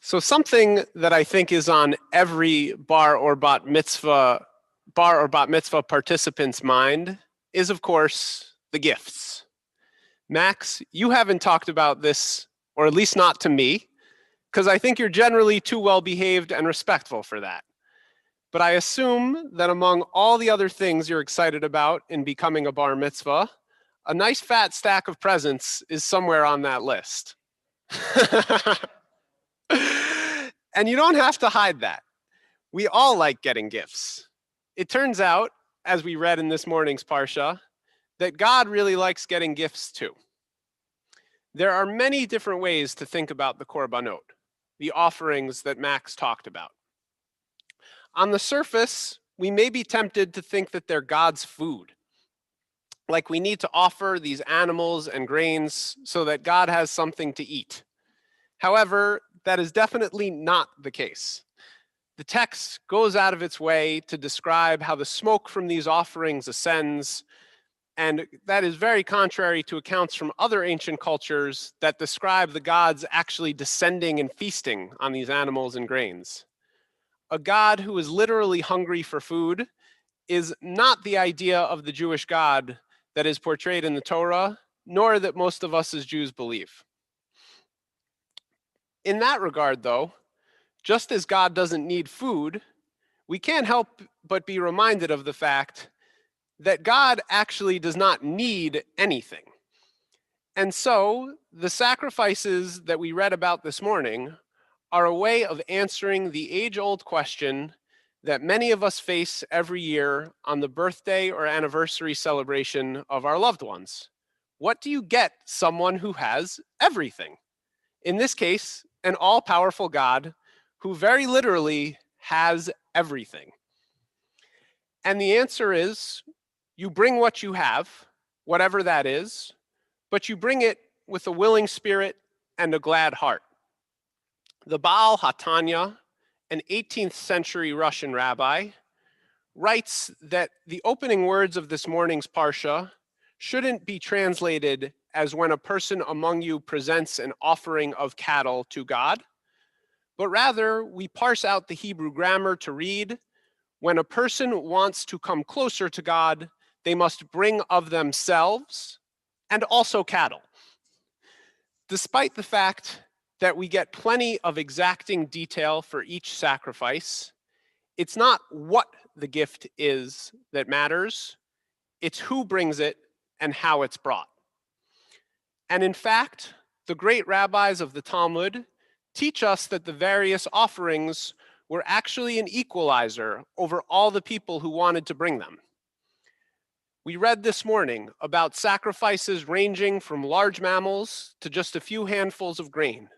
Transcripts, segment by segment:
So something that I think is on every bar or bat mitzvah participant's mind is, of course, the gifts. Max, you haven't talked about this, or at least not to me, because I think you're generally too well behaved and respectful for that. But I assume that among all the other things you're excited about in becoming a bar mitzvah, a nice fat stack of presents is somewhere on that list. And you don't have to hide that. We all like getting gifts. It turns out, as we read in this morning's Parsha, that God really likes getting gifts too. There are many different ways to think about the korbanot, the offerings that Max talked about. On the surface, we may be tempted to think that they're God's food, like we need to offer these animals and grains so that God has something to eat. However, that is definitely not the case. The text goes out of its way to describe how the smoke from these offerings ascends, and that is very contrary to accounts from other ancient cultures that describe the gods actually descending and feasting on these animals and grains. A God who is literally hungry for food is not the idea of the Jewish God that is portrayed in the Torah, nor that most of us as Jews believe. In that regard, though, just as God doesn't need food, we can't help but be reminded of the fact that God actually does not need anything. And so, the sacrifices that we read about this morning are a way of answering the age-old question that many of us face every year on the birthday or anniversary celebration of our loved ones. What do you get someone who has everything? In this case, an all-powerful God who very literally has everything. And the answer is, you bring what you have, whatever that is, but you bring it with a willing spirit and a glad heart. The Baal HaTanya, an 18th century Russian rabbi, writes that the opening words of this morning's Parsha shouldn't be translated as when a person among you presents an offering of cattle to God, but rather we parse out the Hebrew grammar to read, when a person wants to come closer to God, they must bring of themselves and also cattle. Despite the fact that we get plenty of exacting detail for each sacrifice, it's not what the gift is that matters, it's who brings it and how it's brought. And in fact, the great rabbis of the Talmud teach us that the various offerings were actually an equalizer over all the people who wanted to bring them. We read this morning about sacrifices ranging from large mammals to just a few handfuls of grain,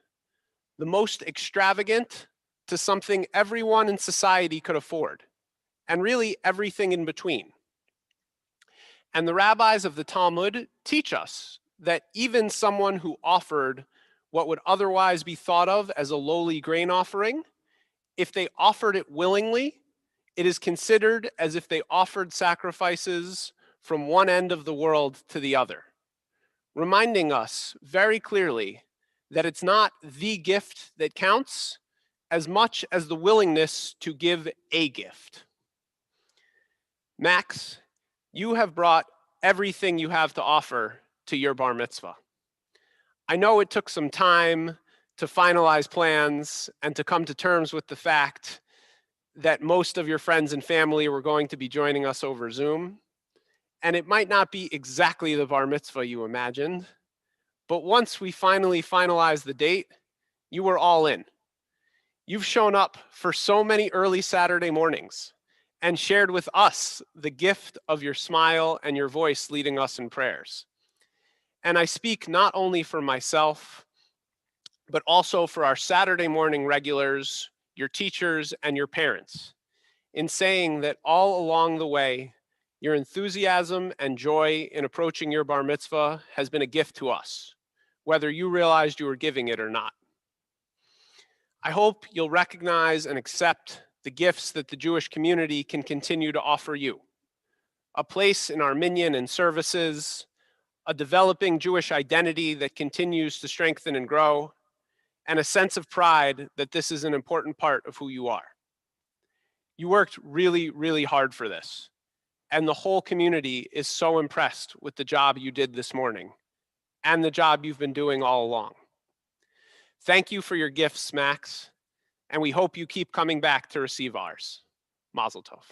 the most extravagant to something everyone in society could afford, and really everything in between. And the rabbis of the Talmud teach us that even someone who offered what would otherwise be thought of as a lowly grain offering, if they offered it willingly, it is considered as if they offered sacrifices from one end of the world to the other, reminding us very clearly that it's not the gift that counts as much as the willingness to give a gift. Max, you have brought everything you have to offer to your bar mitzvah. I know it took some time to finalize plans and to come to terms with the fact that most of your friends and family were going to be joining us over Zoom. And it might not be exactly the bar mitzvah you imagined, but once we finally finalized the date, you were all in. You've shown up for so many early Saturday mornings and shared with us the gift of your smile and your voice leading us in prayers. And I speak not only for myself, but also for our Saturday morning regulars, your teachers, and your parents, in saying that all along the way, your enthusiasm and joy in approaching your bar mitzvah has been a gift to us, whether you realized you were giving it or not. I hope you'll recognize and accept the gifts that the Jewish community can continue to offer you. A place in our minyan and services, a developing Jewish identity that continues to strengthen and grow, and a sense of pride that this is an important part of who you are. You worked really, really hard for this, and the whole community is so impressed with the job you did this morning and the job you've been doing all along. Thank you for your gifts, Max, and we hope you keep coming back to receive ours. Mazel tov.